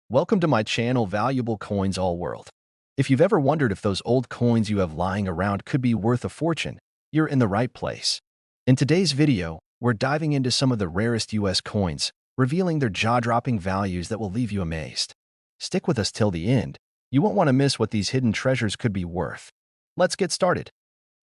Welcome to my channel, Valuable Coins All World. If you've ever wondered if those old coins you have lying around could be worth a fortune, you're in the right place. In today's video, we're diving into some of the rarest US coins, revealing their jaw-dropping values that will leave you amazed. Stick with us till the end. You won't want to miss what these hidden treasures could be worth. Let's get started.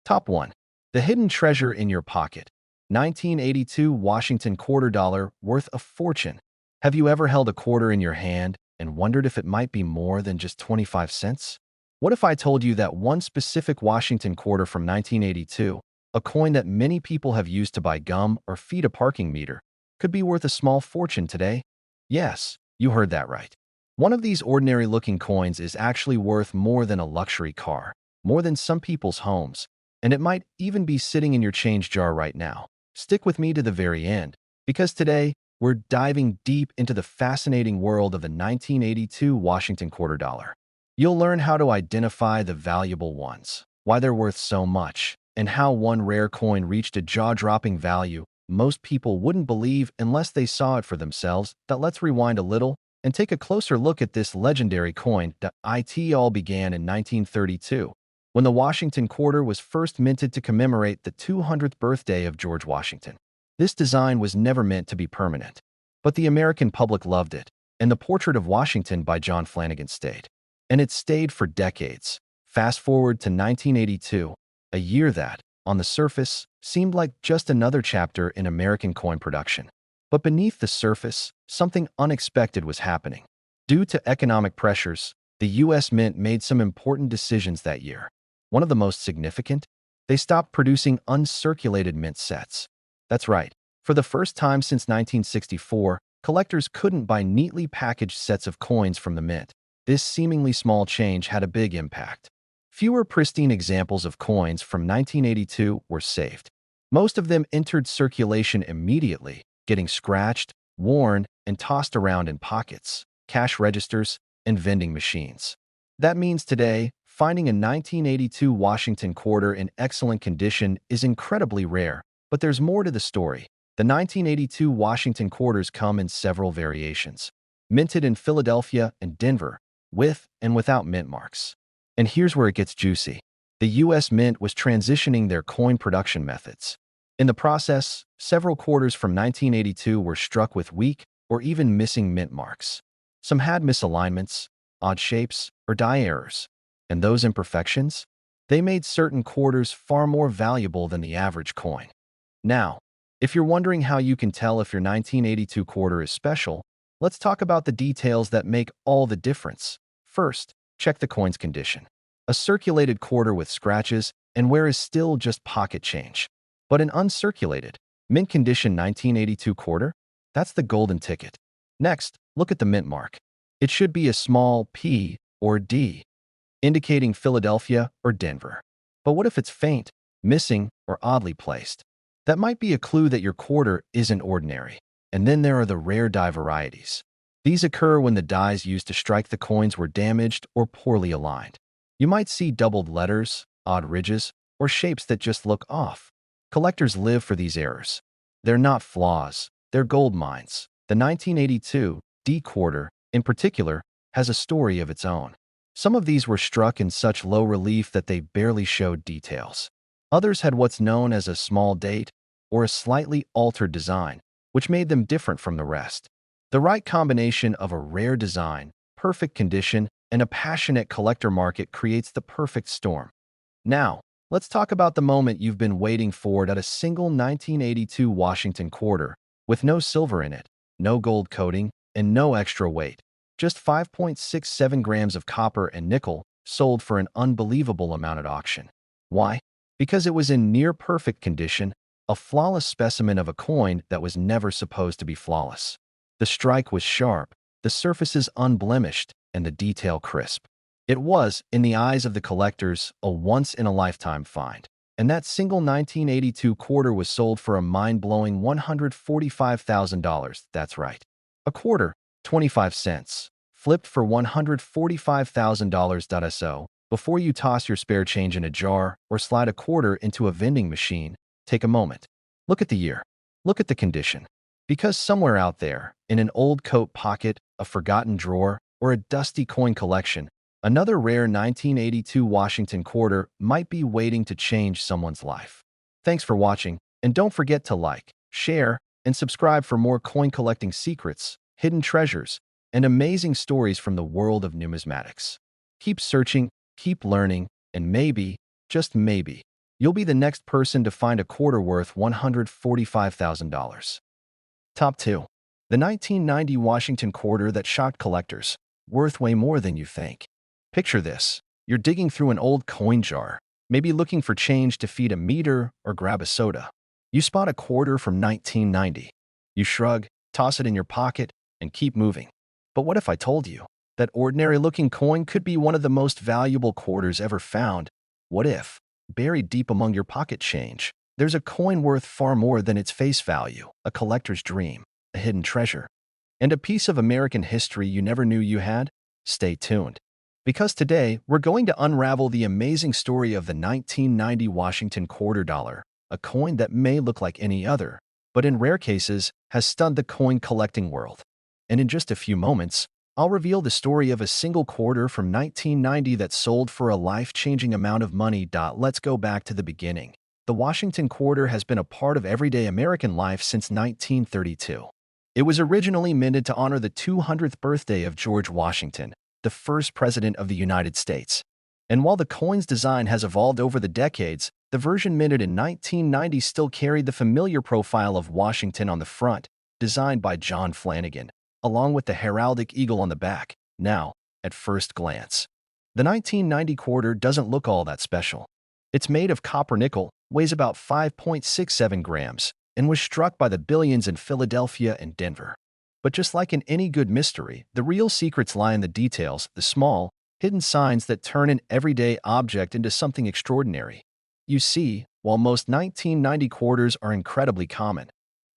Top 1. The hidden treasure in your pocket. 1982 Washington quarter dollar worth a fortune. Have you ever held a quarter in your hand and wondered if it might be more than just 25 cents? What if I told you that one specific Washington quarter from 1982, a coin that many people have used to buy gum or feed a parking meter, could be worth a small fortune today? Yes, you heard that right. One of these ordinary-looking coins is actually worth more than a luxury car, more than some people's homes, and it might even be sitting in your change jar right now. Stick with me to the very end, because today, we're diving deep into the fascinating world of the 1982 Washington quarter dollar. You'll learn how to identify the valuable ones, why they're worth so much, and how one rare coin reached a jaw-dropping value most people wouldn't believe unless they saw it for themselves. Let's rewind a little and take a closer look at this legendary coin. It all began in 1932, when the Washington quarter was first minted to commemorate the 200th birthday of George Washington. This design was never meant to be permanent, but the American public loved it, and the portrait of Washington by John Flanagan stayed. And it stayed for decades. Fast forward to 1982, a year that, on the surface, seemed like just another chapter in American coin production. But beneath the surface, something unexpected was happening. Due to economic pressures, the U.S. Mint made some important decisions that year. One of the most significant? They stopped producing uncirculated mint sets. That's right. For the first time since 1964, collectors couldn't buy neatly packaged sets of coins from the mint. This seemingly small change had a big impact. Fewer pristine examples of coins from 1982 were saved. Most of them entered circulation immediately, getting scratched, worn, and tossed around in pockets, cash registers, and vending machines. That means today, finding a 1982 Washington quarter in excellent condition is incredibly rare. But there's more to the story. The 1982 Washington quarters come in several variations, minted in Philadelphia and Denver, with and without mint marks. And here's where it gets juicy. The U.S. Mint was transitioning their coin production methods. In the process, several quarters from 1982 were struck with weak or even missing mint marks. Some had misalignments, odd shapes, or die errors. And those imperfections? They made certain quarters far more valuable than the average coin. Now, if you're wondering how you can tell if your 1982 quarter is special, let's talk about the details that make all the difference. First, check the coin's condition. A circulated quarter with scratches and wear is still just pocket change. But an uncirculated, mint condition 1982 quarter? That's the golden ticket. Next, look at the mint mark. It should be a small P or D, indicating Philadelphia or Denver. But what if it's faint, missing, or oddly placed? That might be a clue that your quarter isn't ordinary. And then there are the rare die varieties. These occur when the dies used to strike the coins were damaged or poorly aligned. You might see doubled letters, odd ridges, or shapes that just look off. Collectors live for these errors. They're not flaws, they're gold mines. The 1982 D quarter, in particular, has a story of its own. Some of these were struck in such low relief that they barely showed details. Others had what's known as a small date or a slightly altered design, which made them different from the rest. The right combination of a rare design, perfect condition, and a passionate collector market creates the perfect storm. Now, let's talk about the moment you've been waiting for at a single 1982 Washington quarter, with no silver in it, no gold coating, and no extra weight. Just 5.67 grams of copper and nickel sold for an unbelievable amount at auction. Why? Because it was in near-perfect condition, a flawless specimen of a coin that was never supposed to be flawless. The strike was sharp, the surfaces unblemished, and the detail crisp. It was, in the eyes of the collectors, a once-in-a-lifetime find. And that single 1982 quarter was sold for a mind-blowing $145,000. That's right. A quarter, 25 cents, flipped for $145,000. So, before you toss your spare change in a jar or slide a quarter into a vending machine, take a moment. Look at the year. Look at the condition. Because somewhere out there, in an old coat pocket, a forgotten drawer, or a dusty coin collection, another rare 1982 Washington quarter might be waiting to change someone's life. Thanks for watching, and don't forget to like, share, and subscribe for more coin collecting secrets, hidden treasures, and amazing stories from the world of numismatics. Keep searching, keep learning, and maybe, just maybe, you'll be the next person to find a quarter worth $145,000. Top 2. The 1990 Washington quarter that shocked collectors, worth way more than you think. Picture this. You're digging through an old coin jar, maybe looking for change to feed a meter or grab a soda. You spot a quarter from 1990. You shrug, toss it in your pocket, and keep moving. But what if I told you that ordinary-looking coin could be one of the most valuable quarters ever found? What if, buried deep among your pocket change, there's a coin worth far more than its face value, a collector's dream, a hidden treasure, and a piece of American history you never knew you had? Stay tuned. Because today, we're going to unravel the amazing story of the 1990 Washington quarter dollar, a coin that may look like any other, but in rare cases has stunned the coin collecting world. And in just a few moments, I'll reveal the story of a single quarter from 1990 that sold for a life-changing amount of money. Let's go back to the beginning. The Washington quarter has been a part of everyday American life since 1932. It was originally minted to honor the 200th birthday of George Washington, the first president of the United States. And while the coin's design has evolved over the decades, the version minted in 1990 still carried the familiar profile of Washington on the front, designed by John Flanagan, along with the heraldic eagle on the back. Now, at first glance, the 1990 quarter doesn't look all that special. It's made of copper nickel, weighs about 5.67 grams, and was struck by the billions in Philadelphia and Denver. But just like in any good mystery, the real secrets lie in the details, the small, hidden signs that turn an everyday object into something extraordinary. You see, while most 1990 quarters are incredibly common,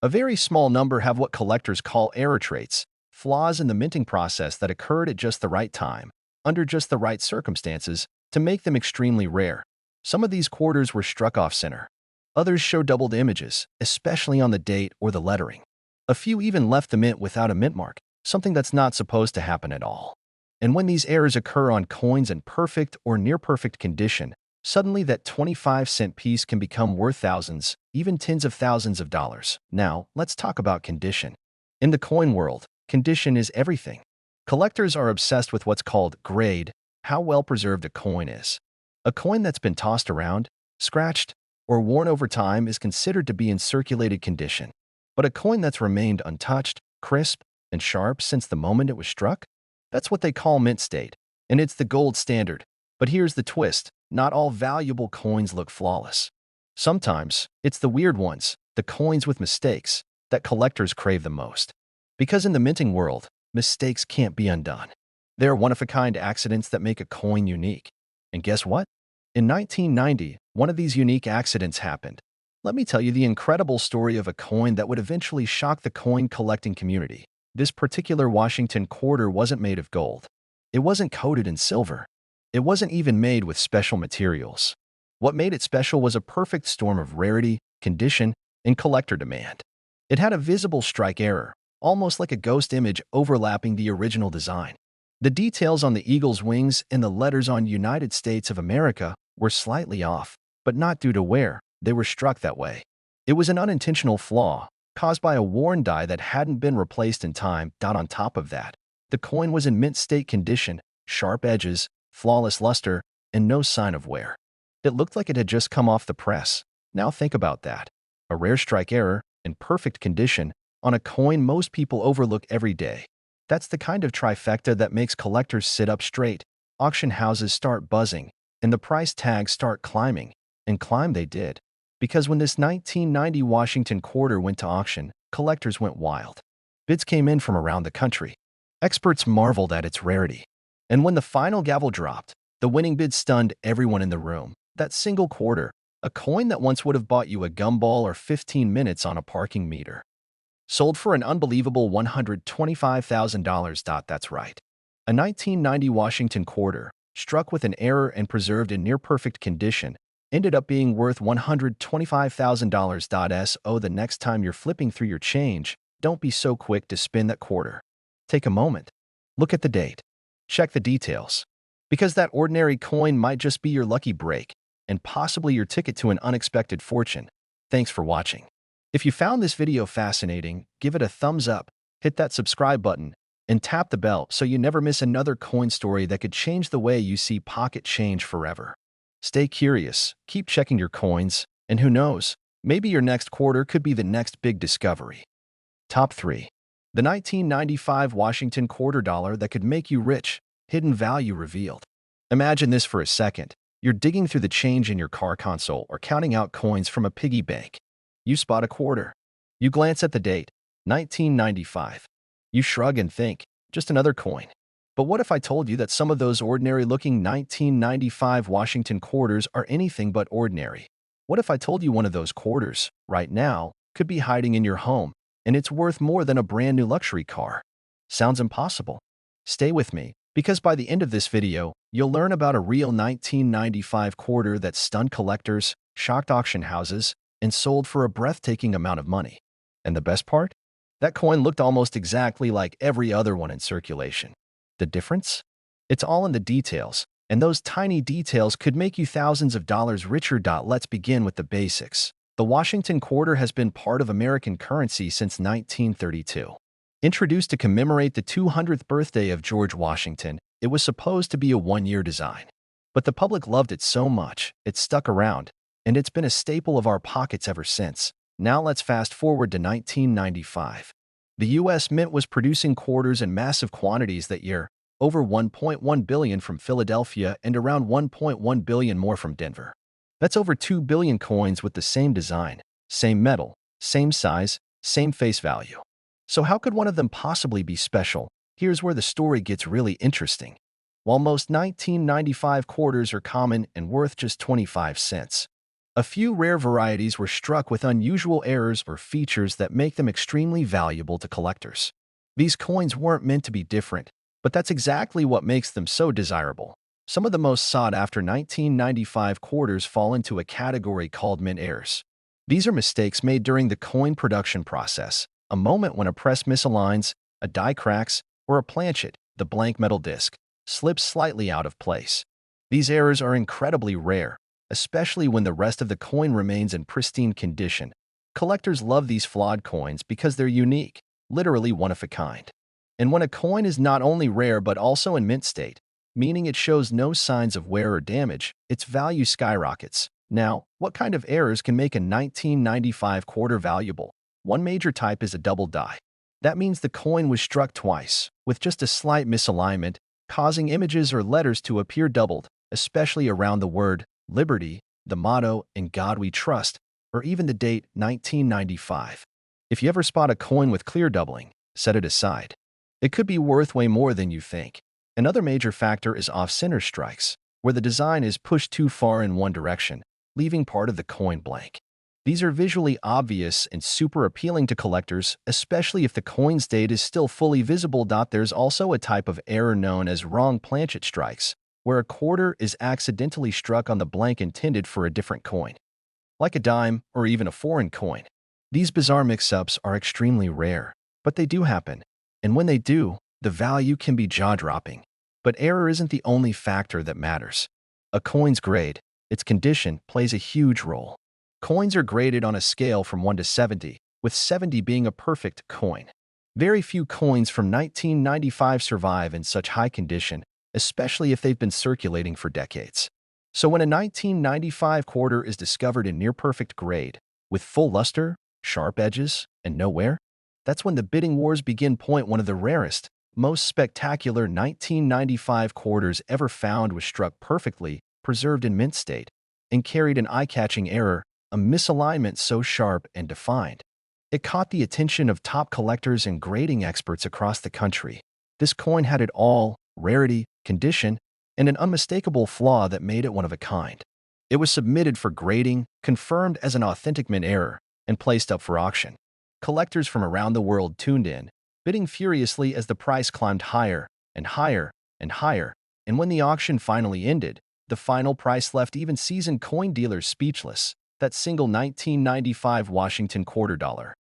a very small number have what collectors call error traits, flaws in the minting process that occurred at just the right time, under just the right circumstances, to make them extremely rare. Some of these quarters were struck off-center. Others show doubled images, especially on the date or the lettering. A few even left the mint without a mint mark, something that's not supposed to happen at all. And when these errors occur on coins in perfect or near-perfect condition, suddenly that 25-cent piece can become worth thousands, even tens of thousands of dollars. Now, let's talk about condition. In the coin world, condition is everything. Collectors are obsessed with what's called grade, how well preserved a coin is. A coin that's been tossed around, scratched, or worn over time is considered to be in circulated condition. But a coin that's remained untouched, crisp, and sharp since the moment it was struck? That's what they call mint state, and it's the gold standard. But here's the twist. Not all valuable coins look flawless. Sometimes, it's the weird ones, the coins with mistakes, that collectors crave the most. Because in the minting world, mistakes can't be undone. They're one-of-a-kind accidents that make a coin unique. And guess what? In 1990, one of these unique accidents happened. Let me tell you the incredible story of a coin that would eventually shock the coin collecting community. This particular Washington quarter wasn't made of gold. It wasn't coated in silver. It wasn't even made with special materials. What made it special was a perfect storm of rarity, condition, and collector demand. It had a visible strike error, almost like a ghost image overlapping the original design. The details on the eagle's wings and the letters on United States of America were slightly off, but not due to wear. They were struck that way. It was an unintentional flaw, caused by a worn die that hadn't been replaced in time. On top of that, the coin was in mint state condition, sharp edges, flawless luster, and no sign of wear. It looked like it had just come off the press. Now think about that. A rare strike error, in perfect condition, on a coin most people overlook every day. That's the kind of trifecta that makes collectors sit up straight, auction houses start buzzing, and the price tags start climbing. And climb they did. Because when this 1990 Washington quarter went to auction, collectors went wild. Bids came in from around the country. Experts marveled at its rarity. And when the final gavel dropped, the winning bid stunned everyone in the room. That single quarter, a coin that once would have bought you a gumball or 15 minutes on a parking meter, sold for an unbelievable $125,000. That's right. A 1990 Washington quarter, struck with an error and preserved in near-perfect condition, ended up being worth $125,000. So the next time you're flipping through your change, don't be so quick to spin that quarter. Take a moment. Look at the date. Check the details. Because that ordinary coin might just be your lucky break and possibly your ticket to an unexpected fortune. Thanks for watching. If you found this video fascinating, give it a thumbs up, hit that subscribe button, and tap the bell so you never miss another coin story that could change the way you see pocket change forever. Stay curious, keep checking your coins, and who knows, maybe your next quarter could be the next big discovery. Top 3. The 1995 Washington quarter dollar that could make you rich, hidden value revealed. Imagine this for a second. You're digging through the change in your car console or counting out coins from a piggy bank. You spot a quarter. You glance at the date, 1995. You shrug and think, just another coin. But what if I told you that some of those ordinary-looking 1995 Washington quarters are anything but ordinary? What if I told you one of those quarters, right now, could be hiding in your home, and it's worth more than a brand new luxury car? Sounds impossible? Stay with me, because by the end of this video, you'll learn about a real 1995 quarter that stunned collectors, shocked auction houses, and sold for a breathtaking amount of money. And the best part? That coin looked almost exactly like every other one in circulation. The difference? It's all in the details, and those tiny details could make you thousands of dollars richer. Let's begin with the basics. The Washington quarter has been part of American currency since 1932. Introduced to commemorate the 200th birthday of George Washington, it was supposed to be a one-year design. But the public loved it so much, it stuck around, and it's been a staple of our pockets ever since. Now let's fast forward to 1995. The U.S. Mint was producing quarters in massive quantities that year, over 1.1 billion from Philadelphia and around 1.1 billion more from Denver. That's over 2 billion coins with the same design, same metal, same size, same face value. So how could one of them possibly be special? Here's where the story gets really interesting. While most 1995 quarters are common and worth just 25 cents, a few rare varieties were struck with unusual errors or features that make them extremely valuable to collectors. These coins weren't meant to be different, but that's exactly what makes them so desirable. Some of the most sought-after 1995 quarters fall into a category called mint errors. These are mistakes made during the coin production process, a moment when a press misaligns, a die cracks, or a planchet, the blank metal disc, slips slightly out of place. These errors are incredibly rare, especially when the rest of the coin remains in pristine condition. Collectors love these flawed coins because they're unique, literally one of a kind. And when a coin is not only rare but also in mint state, meaning it shows no signs of wear or damage, its value skyrockets. Now, what kind of errors can make a 1995 quarter valuable? One major type is a double die. That means the coin was struck twice, with just a slight misalignment, causing images or letters to appear doubled, especially around the word Liberty, the motto, In God We Trust, or even the date 1995. If you ever spot a coin with clear doubling, set it aside. It could be worth way more than you think. Another major factor is off-center strikes, where the design is pushed too far in one direction, leaving part of the coin blank. These are visually obvious and super appealing to collectors, especially if the coin's date is still fully visible. There's also a type of error known as wrong planchet strikes, where a quarter is accidentally struck on the blank intended for a different coin, like a dime or even a foreign coin. These bizarre mix-ups are extremely rare, but they do happen, and when they do, the value can be jaw-dropping. But error isn't the only factor that matters. A coin's grade, its condition, plays a huge role. Coins are graded on a scale from 1 to 70, with 70 being a perfect coin. Very few coins from 1995 survive in such high condition, especially if they've been circulating for decades. So when a 1995 quarter is discovered in near-perfect grade, with full luster, sharp edges, and no wear, that's when the bidding wars begin. One of the rarest, most spectacular 1995 quarters ever found was struck perfectly, preserved in mint state, and carried an eye-catching error, a misalignment so sharp and defined. It caught the attention of top collectors and grading experts across the country. This coin had it all: rarity, condition, and an unmistakable flaw that made it one of a kind. It was submitted for grading, confirmed as an authentic mint error, and placed up for auction. Collectors from around the world tuned in, bidding furiously as the price climbed higher and higher and higher, and when the auction finally ended, the final price left even seasoned coin dealers speechless: that single 1995 Washington quarter dollar.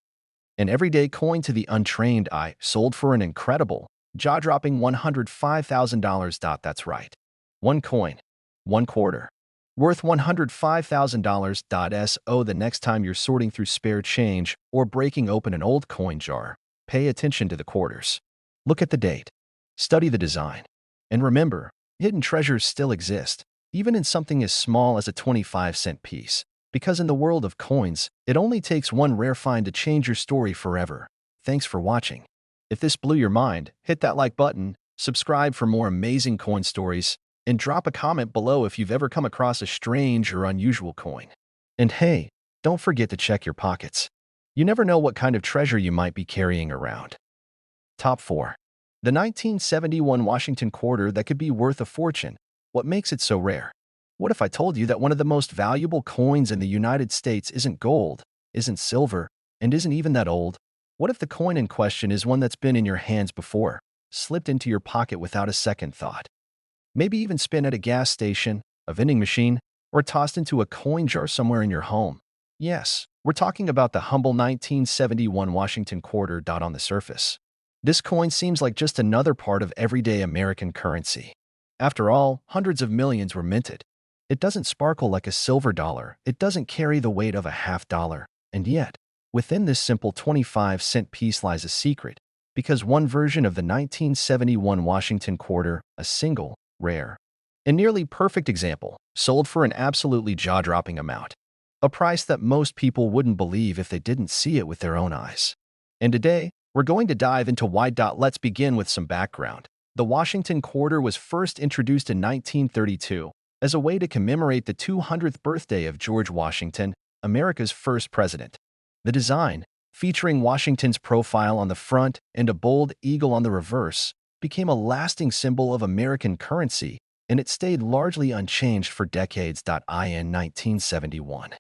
An everyday coin to the untrained eye, sold for an incredible Jaw-dropping $105,000. That's right. One coin, one quarter, worth $105,000. So the next time you're sorting through spare change or breaking open an old coin jar, pay attention to the quarters. Look at the date. Study the design. And remember, hidden treasures still exist, even in something as small as a 25-cent piece. Because in the world of coins, it only takes one rare find to change your story forever. Thanks for watching. If this blew your mind, hit that like button, subscribe for more amazing coin stories, and drop a comment below if you've ever come across a strange or unusual coin. And hey, don't forget to check your pockets. You never know what kind of treasure you might be carrying around. Top 4. The 1971 Washington quarter that could be worth a fortune. What makes it so rare? What if I told you that one of the most valuable coins in the United States isn't gold, isn't silver, and isn't even that old? What if the coin in question is one that's been in your hands before, slipped into your pocket without a second thought? Maybe even spent at a gas station, a vending machine, or tossed into a coin jar somewhere in your home. Yes, we're talking about the humble 1971 Washington quarter. On the surface, this coin seems like just another part of everyday American currency. After all, hundreds of millions were minted. It doesn't sparkle like a silver dollar, it doesn't carry the weight of a half dollar, and yet, within this simple 25-cent piece lies a secret, because one version of the 1971 Washington quarter, a single, rare, and nearly perfect example, sold for an absolutely jaw-dropping amount, a price that most people wouldn't believe if they didn't see it with their own eyes. And today, we're going to dive into why. Let's begin with some background. The Washington quarter was first introduced in 1932 as a way to commemorate the 200th birthday of George Washington, America's first president. The design, featuring Washington's profile on the front and a bold eagle on the reverse, became a lasting symbol of American currency, and it stayed largely unchanged for decades. In 1971,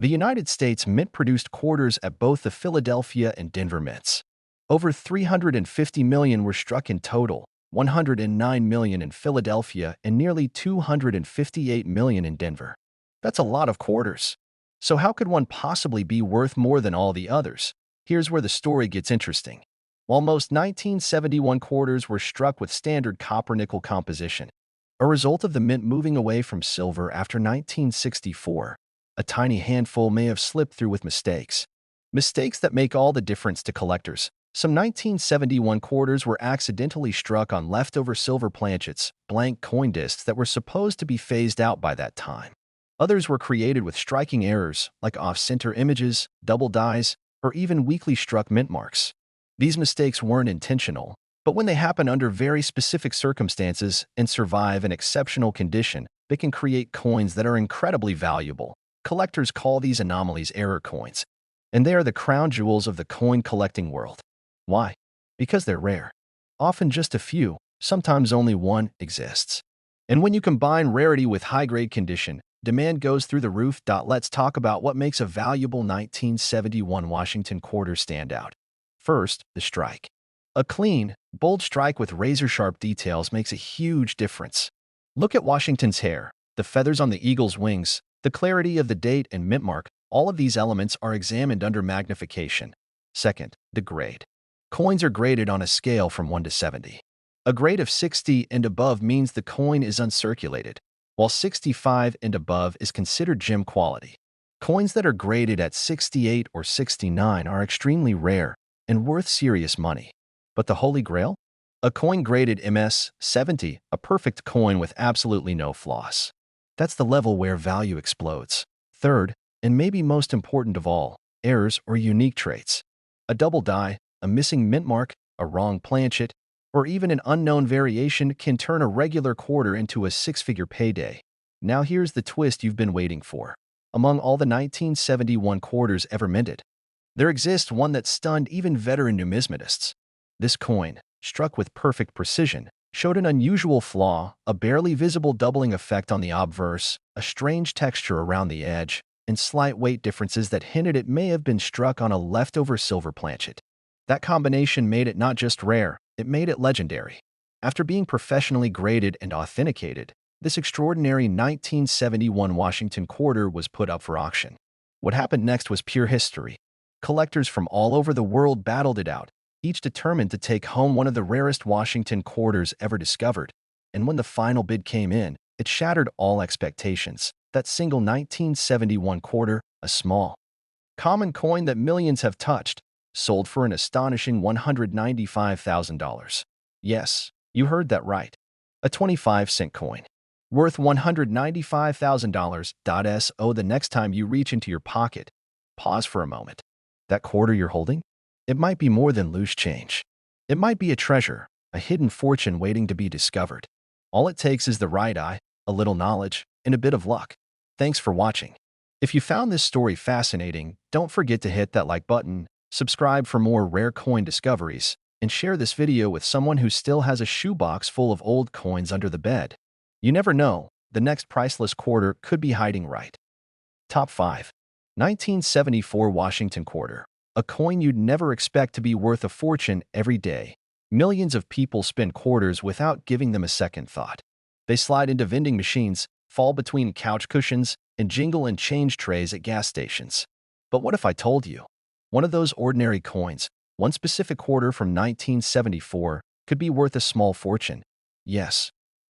the United States Mint produced quarters at both the Philadelphia and Denver mints. Over 350 million were struck in total, 109 million in Philadelphia and nearly 258 million in Denver. That's a lot of quarters. So how could one possibly be worth more than all the others? Here's where the story gets interesting. While most 1971 quarters were struck with standard copper-nickel composition, a result of the mint moving away from silver after 1964, a tiny handful may have slipped through with mistakes. Mistakes that make all the difference to collectors. Some 1971 quarters were accidentally struck on leftover silver planchets, blank coin discs that were supposed to be phased out by that time. Others were created with striking errors, like off-center images, double dies, or even weakly struck mint marks. These mistakes weren't intentional, but when they happen under very specific circumstances and survive in exceptional condition, they can create coins that are incredibly valuable. Collectors call these anomalies error coins, and they are the crown jewels of the coin collecting world. Why? Because they're rare. Often just a few, sometimes only one, exists. And when you combine rarity with high-grade condition, demand goes through the roof. Let's talk about what makes a valuable 1971 Washington quarter stand out. First, the strike. A clean, bold strike with razor-sharp details makes a huge difference. Look at Washington's hair, the feathers on the eagle's wings, the clarity of the date and mint mark. All of these elements are examined under magnification. Second, the grade. Coins are graded on a scale from 1 to 70. A grade of 60 and above means the coin is uncirculated, while 65 and above is considered gem quality. Coins that are graded at 68 or 69 are extremely rare and worth serious money. But the Holy Grail? A coin graded MS 70, a perfect coin with absolutely no flaws. That's the level where value explodes. Third, and maybe most important of all, errors or unique traits. A double die, a missing mint mark, a wrong planchet, or even an unknown variation can turn a regular quarter into a six-figure payday. Now here's the twist you've been waiting for. Among all the 1971 quarters ever minted, there exists one that stunned even veteran numismatists. This coin, struck with perfect precision, showed an unusual flaw, a barely visible doubling effect on the obverse, a strange texture around the edge, and slight weight differences that hinted it may have been struck on a leftover silver planchet. That combination made it not just rare, it made it legendary. After being professionally graded and authenticated, this extraordinary 1971 Washington quarter was put up for auction. What happened next was pure history. Collectors from all over the world battled it out, each determined to take home one of the rarest Washington quarters ever discovered. And when the final bid came in, it shattered all expectations. That single 1971 quarter, a small, common coin that millions have touched, sold for an astonishing $195,000. Yes, you heard that right. A 25-cent coin, worth $195,000. So the next time you reach into your pocket, pause for a moment. That quarter you're holding? It might be more than loose change. It might be a treasure, a hidden fortune waiting to be discovered. All it takes is the right eye, a little knowledge, and a bit of luck. Thanks for watching. If you found this story fascinating, don't forget to hit that like button, subscribe for more rare coin discoveries, and share this video with someone who still has a shoebox full of old coins under the bed. You never know, the next priceless quarter could be hiding right. Top 5. 1974 Washington Quarter. A coin you'd never expect to be worth a fortune every day. Millions of people spend quarters without giving them a second thought. They slide into vending machines, fall between couch cushions, and jingle in change trays at gas stations. But what if I told you? One of those ordinary coins, one specific quarter from 1974, could be worth a small fortune. Yes.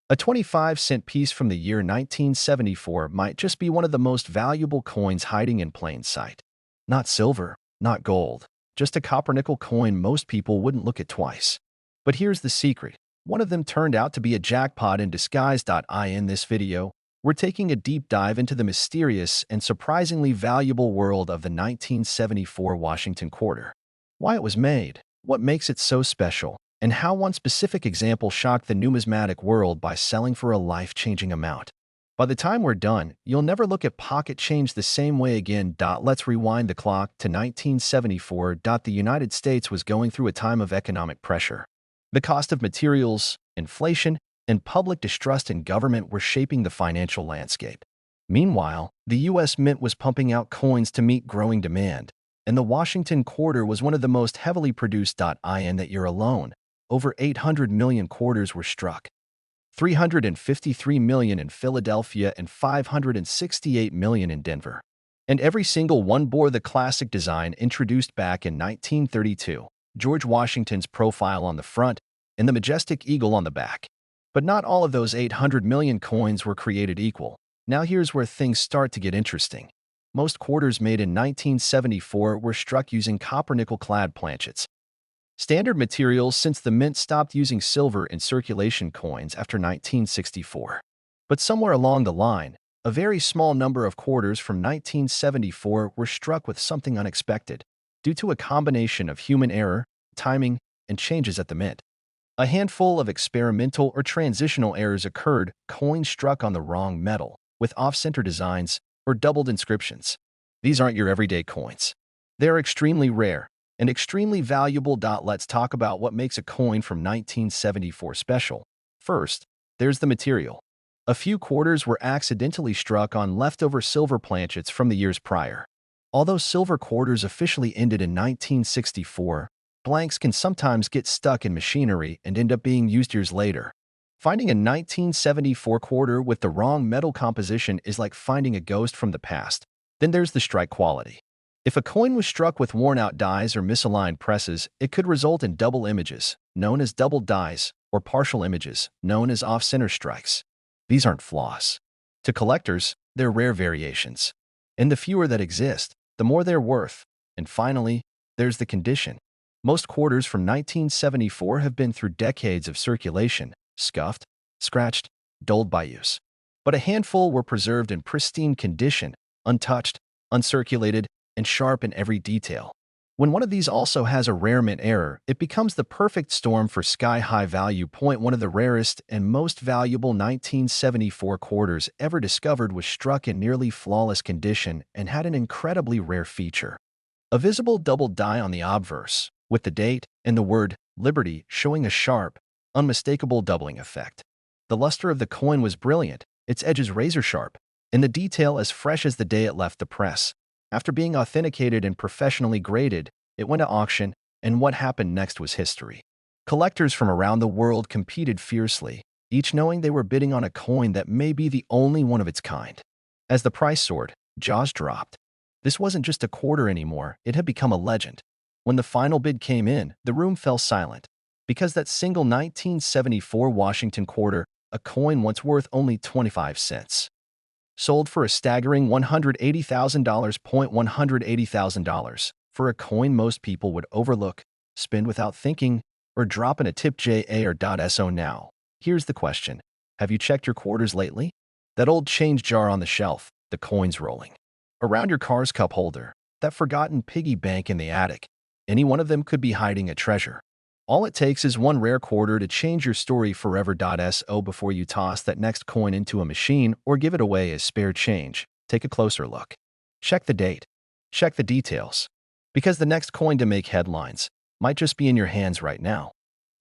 A 25-cent piece from the year 1974 might just be one of the most valuable coins hiding in plain sight. Not silver, not gold, just a copper-nickel coin most people wouldn't look at twice. But here's the secret. One of them turned out to be a jackpot in disguise. In this video, we're taking a deep dive into the mysterious and surprisingly valuable world of the 1974 Washington Quarter. Why it was made, what makes it so special, and how one specific example shocked the numismatic world by selling for a life-changing amount. By the time we're done, you'll never look at pocket change the same way again. Let's rewind the clock to 1974. The United States was going through a time of economic pressure. The cost of materials, inflation, and public distrust in government were shaping the financial landscape. Meanwhile, the U.S. Mint was pumping out coins to meet growing demand, and the Washington Quarter was one of the most heavily produced. In that year alone, over 800 million quarters were struck. 353 million in Philadelphia and 568 million in Denver. And every single one bore the classic design introduced back in 1932, George Washington's profile on the front and the majestic eagle on the back. But not all of those 800 million coins were created equal. Now here's where things start to get interesting. Most quarters made in 1974 were struck using copper-nickel-clad planchets, standard materials since the mint stopped using silver in circulation coins after 1964. But somewhere along the line, a very small number of quarters from 1974 were struck with something unexpected, due to a combination of human error, timing, and changes at the mint. A handful of experimental or transitional errors occurred, coins struck on the wrong metal, with off-center designs, or doubled inscriptions. These aren't your everyday coins. They're extremely rare and extremely valuable. Let's talk about what makes a coin from 1974 special. First, there's the material. A few quarters were accidentally struck on leftover silver planchets from the years prior. Although silver quarters officially ended in 1964, blanks can sometimes get stuck in machinery and end up being used years later. Finding a 1974 quarter with the wrong metal composition is like finding a ghost from the past. Then there's the strike quality. If a coin was struck with worn-out dies or misaligned presses, it could result in double images, known as double dies, or partial images, known as off-center strikes. These aren't flaws. To collectors, they're rare variations. And the fewer that exist, the more they're worth. And finally, there's the condition. Most quarters from 1974 have been through decades of circulation, scuffed, scratched, dulled by use. But a handful were preserved in pristine condition, untouched, uncirculated, and sharp in every detail. When one of these also has a rare mint error, it becomes the perfect storm for sky-high value. One of the rarest and most valuable 1974 quarters ever discovered was struck in nearly flawless condition and had an incredibly rare feature. A visible double die on the obverse, with the date and the word Liberty showing a sharp, unmistakable doubling effect. The luster of the coin was brilliant, its edges razor-sharp, and the detail as fresh as the day it left the press. After being authenticated and professionally graded, it went to auction, and what happened next was history. Collectors from around the world competed fiercely, each knowing they were bidding on a coin that may be the only one of its kind. As the price soared, jaws dropped. This wasn't just a quarter anymore, it had become a legend. When the final bid came in, the room fell silent, because that single 1974 Washington quarter, a coin once worth only 25 cents, sold for a staggering $180,000. $180,000 for a coin most people would overlook, spend without thinking, or drop in a tip jar or .so now. Here's the question. Have you checked your quarters lately? That old change jar on the shelf, the coins rolling around your car's cup holder, that forgotten piggy bank in the attic. Any one of them could be hiding a treasure. All it takes is one rare quarter to change your story forever. So before you toss that next coin into a machine or give it away as spare change, take a closer look. Check the date. Check the details. Because the next coin to make headlines might just be in your hands right now.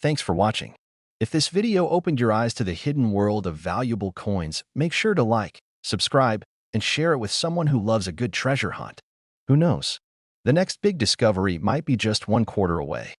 Thanks for watching. If this video opened your eyes to the hidden world of valuable coins, make sure to like, subscribe, and share it with someone who loves a good treasure hunt. Who knows? The next big discovery might be just one quarter away.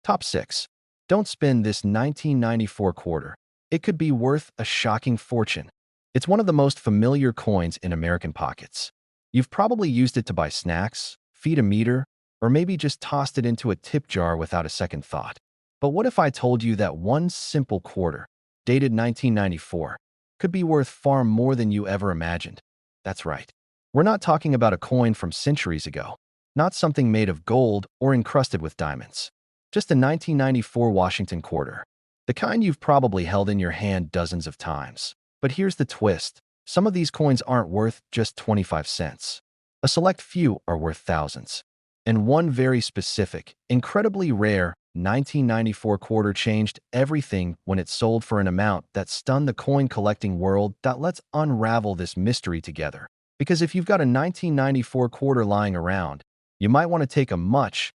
Top 6. Don't spend this 1994 quarter. It could be worth a shocking fortune. It's one of the most familiar coins in American pockets. You've probably used it to buy snacks, feed a meter, or maybe just tossed it into a tip jar without a second thought. But what if I told you that one simple quarter, dated 1994, could be worth far more than you ever imagined? That's right. We're not talking about a coin from centuries ago, not something made of gold or encrusted with diamonds. Just a 1994 Washington quarter, the kind you've probably held in your hand dozens of times. But here's the twist. Some of these coins aren't worth just 25 cents. A select few are worth thousands. And one very specific, incredibly rare 1994 quarter changed everything when it sold for an amount that stunned the coin collecting world. Let's unravel this mystery together. Because if you've got a 1994 quarter lying around, you might want to take a much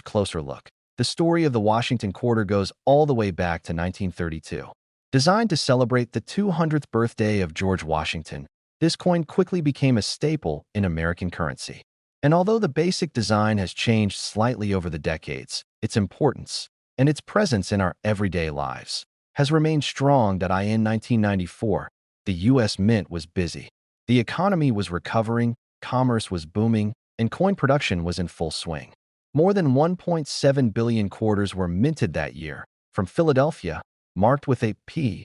closer look. The story of the Washington quarter goes all the way back to 1932. Designed to celebrate the 200th birthday of George Washington, this coin quickly became a staple in American currency. And although the basic design has changed slightly over the decades, its importance and its presence in our everyday lives has remained strong. In 1994, the U.S. Mint was busy. The economy was recovering, commerce was booming, and coin production was in full swing. More than 1.7 billion quarters were minted that year, from Philadelphia, marked with a P,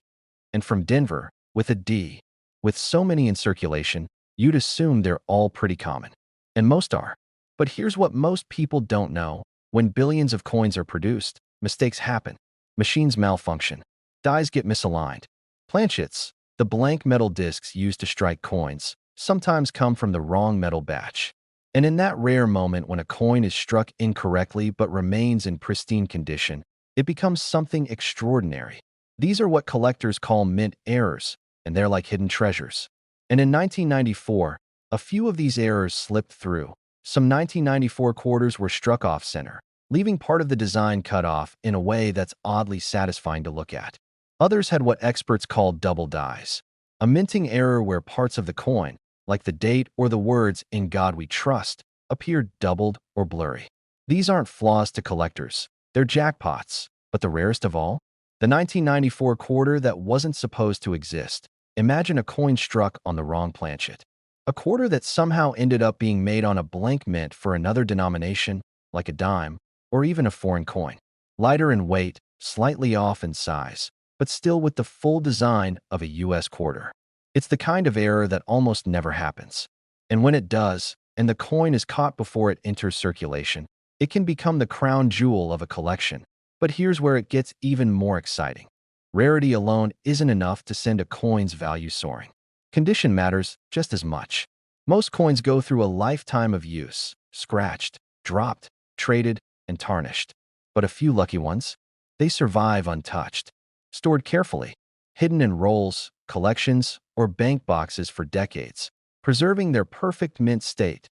and from Denver, with a D. With so many in circulation, you'd assume they're all pretty common. And most are. But here's what most people don't know. When billions of coins are produced, mistakes happen. Machines malfunction. Dies get misaligned. Planchets, the blank metal discs used to strike coins, sometimes come from the wrong metal batch. And in that rare moment when a coin is struck incorrectly but remains in pristine condition, it becomes something extraordinary. These are what collectors call mint errors, and they're like hidden treasures. And in 1994, a few of these errors slipped through. Some 1994 quarters were struck off-center, leaving part of the design cut off in a way that's oddly satisfying to look at. Others had what experts call double dies, a minting error where parts of the coin, like the date or the words "In God We Trust," appeared doubled or blurry. These aren't flaws to collectors. They're jackpots. But the rarest of all? The 1994 quarter that wasn't supposed to exist. Imagine a coin struck on the wrong planchet. A quarter that somehow ended up being made on a blank mint for another denomination, like a dime, or even a foreign coin. Lighter in weight, slightly off in size, but still with the full design of a U.S. quarter. It's the kind of error that almost never happens. And when it does, and the coin is caught before it enters circulation, it can become the crown jewel of a collection. But here's where it gets even more exciting. Rarity alone isn't enough to send a coin's value soaring. Condition matters just as much. Most coins go through a lifetime of use, scratched, dropped, traded, and tarnished. But a few lucky ones, they survive untouched, stored carefully, hidden in rolls, collections, or bank boxes for decades, preserving their perfect mint state.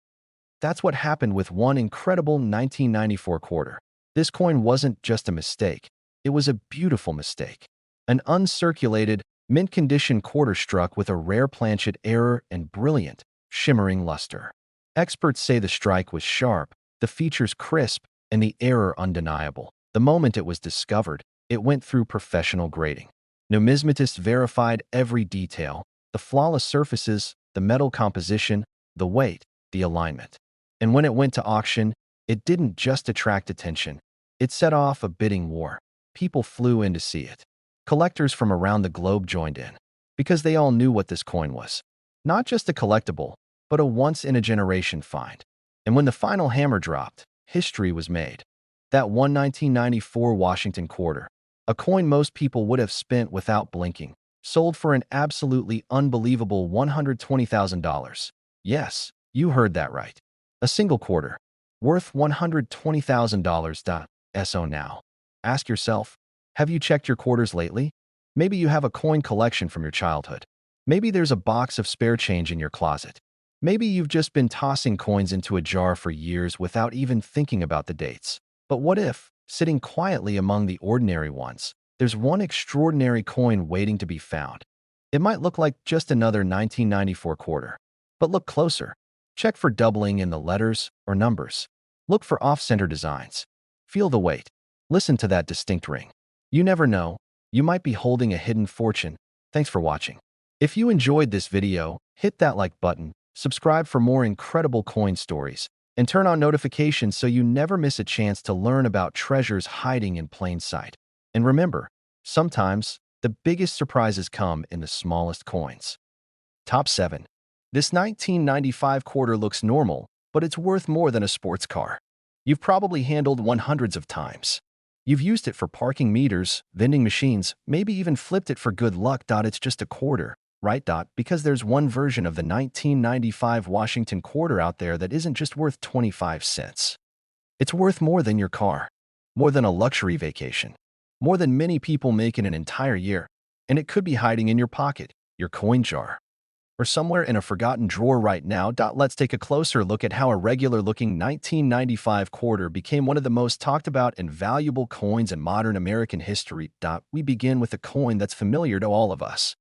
That's what happened with one incredible 1994 quarter. This coin wasn't just a mistake. It was a beautiful mistake. An uncirculated, mint-condition quarter struck with a rare planchet error and brilliant, shimmering luster. Experts say the strike was sharp, the features crisp, and the error undeniable. The moment it was discovered, it went through professional grading. Numismatists verified every detail: the flawless surfaces, the metal composition, the weight, the alignment. And when it went to auction, It didn't just attract attention. It set off a bidding war. People flew in to see it. Collectors from around the globe joined in because they all knew what this coin was. Not just a collectible, but a once-in-a-generation find. And when the final hammer dropped, history was made. That 1994 Washington quarter, a coin most people would have spent without blinking, sold for an absolutely unbelievable $120,000. Yes, you heard that right. A single quarter, worth $120,000. So now, ask yourself, have you checked your quarters lately? Maybe you have a coin collection from your childhood. Maybe there's a box of spare change in your closet. Maybe you've just been tossing coins into a jar for years without even thinking about the dates. But what if, sitting quietly among the ordinary ones, there's one extraordinary coin waiting to be found? It might look like just another 1994 quarter. But look closer. Check for doubling in the letters or numbers. Look for off-center designs. Feel the weight. Listen to that distinct ring. You never know. You might be holding a hidden fortune. Thanks for watching. If you enjoyed this video, hit that like button, subscribe for more incredible coin stories, and turn on notifications so you never miss a chance to learn about treasures hiding in plain sight. And remember, sometimes the biggest surprises come in the smallest coins. Top 7. This 1995 quarter looks normal, but it's worth more than a sports car. You've probably handled one hundreds of times. You've used it for parking meters, vending machines, maybe even flipped it for good luck. It's just a quarter, right? Because there's one version of the 1995 Washington quarter out there that isn't just worth 25 cents. It's worth more than your car, more than a luxury vacation, more than many people make in an entire year. And it could be hiding in your pocket, your coin jar, or somewhere in a forgotten drawer right now. Let's take a closer look at how a regular-looking 1995 quarter became one of the most talked about and valuable coins in modern American history. We begin with a coin that's familiar to all of us.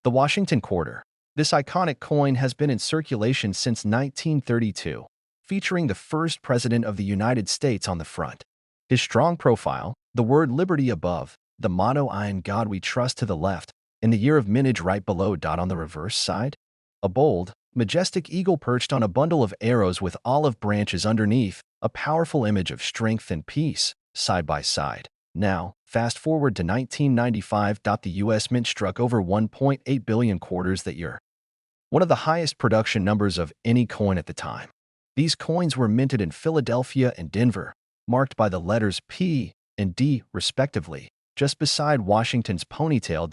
The Washington quarter. This iconic coin has been in circulation since 1932, featuring the first president of the United States on the front. His strong profile, the word liberty above, the motto "In God We Trust" to the left, and the year of mintage right below. On the reverse side, a bold, majestic eagle perched on a bundle of arrows with olive branches underneath, a powerful image of strength and peace, side by side. Now, fast forward to 1995. The U.S. Mint struck over 1.8 billion quarters that year, one of the highest production numbers of any coin at the time. These coins were minted in Philadelphia and Denver, marked by the letters P and D, respectively, just beside Washington's ponytail.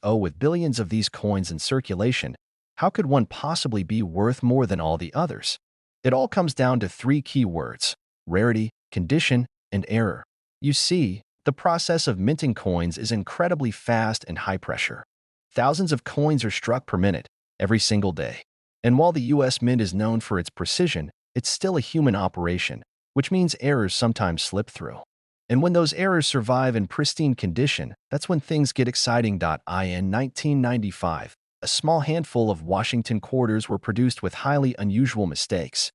So with billions of these coins in circulation, how could one possibly be worth more than all the others? It all comes down to three key words: rarity, condition, and error. You see, the process of minting coins is incredibly fast and high pressure. Thousands of coins are struck per minute, every single day. And while the U.S. Mint is known for its precision, it's still a human operation, which means errors sometimes slip through. And when those errors survive in pristine condition, that's when things get exciting. In 1995, a small handful of Washington quarters were produced with highly unusual mistakes.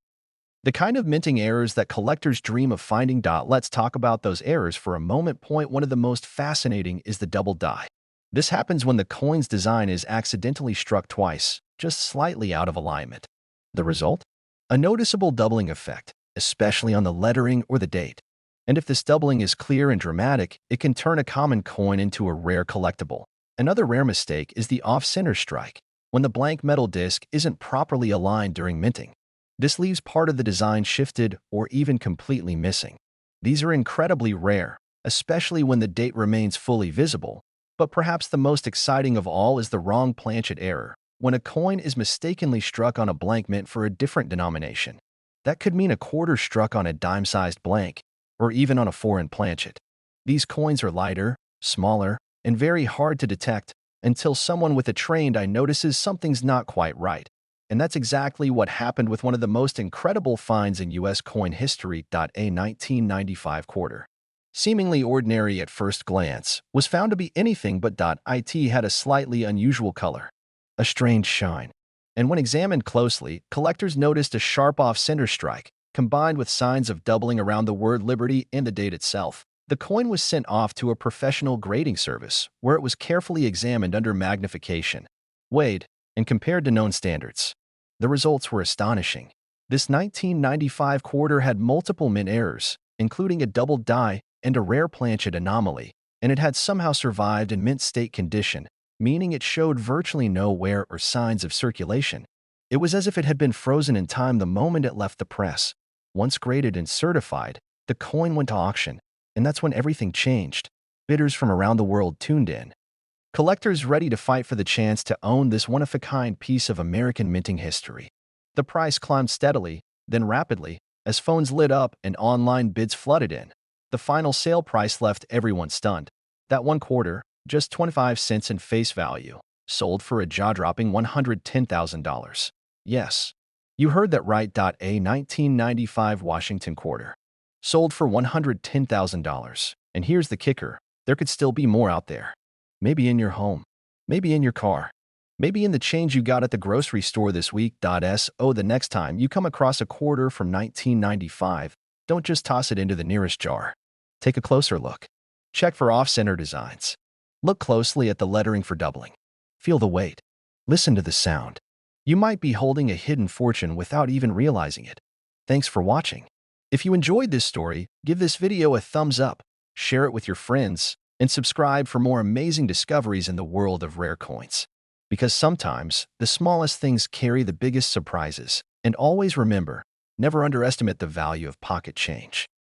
The kind of minting errors that collectors dream of finding. Let's talk about those errors for a moment. One of the most fascinating is the double die. This happens when the coin's design is accidentally struck twice, just slightly out of alignment. The result? A noticeable doubling effect, especially on the lettering or the date. And if this doubling is clear and dramatic, it can turn a common coin into a rare collectible. Another rare mistake is the off-center strike, when the blank metal disc isn't properly aligned during minting. This leaves part of the design shifted or even completely missing. These are incredibly rare, especially when the date remains fully visible. But perhaps the most exciting of all is the wrong planchet error, when a coin is mistakenly struck on a blank mint for a different denomination. That could mean a quarter struck on a dime-sized blank, or even on a foreign planchet. These coins are lighter, smaller, and very hard to detect until someone with a trained eye notices something's not quite right. And that's exactly what happened with one of the most incredible finds in U.S. coin history. A 1995 quarter, seemingly ordinary at first glance, was found to be anything but. It had a slightly unusual color, a strange shine. And when examined closely, collectors noticed a sharp off-center strike, combined with signs of doubling around the word liberty and the date itself. The coin was sent off to a professional grading service, where it was carefully examined under magnification, weighed, and compared to known standards. The results were astonishing. This 1995 quarter had multiple mint errors, including a double die and a rare planchet anomaly, and it had somehow survived in mint state condition, meaning it showed virtually no wear or signs of circulation. It was as if it had been frozen in time the moment it left the press. Once graded and certified, the coin went to auction, and that's when everything changed. Bidders from around the world tuned in. Collectors ready to fight for the chance to own this one-of-a-kind piece of American minting history. The price climbed steadily, then rapidly, as phones lit up and online bids flooded in. The final sale price left everyone stunned. That one quarter, just 25 cents in face value, sold for a jaw-dropping $110,000. Yes, you heard that right. A 1995 Washington quarter sold for $110,000. And here's the kicker, there could still be more out there. Maybe in your home, maybe in your car, maybe in the change you got at the grocery store this week. So the next time you come across a quarter from 1995, don't just toss it into the nearest jar. Take a closer look. Check for off-center designs. Look closely at the lettering for doubling. Feel the weight. Listen to the sound. You might be holding a hidden fortune without even realizing it. Thanks for watching. If you enjoyed this story, give this video a thumbs up, share it with your friends, and subscribe for more amazing discoveries in the world of rare coins. Because sometimes, the smallest things carry the biggest surprises. And always remember, never underestimate the value of pocket change.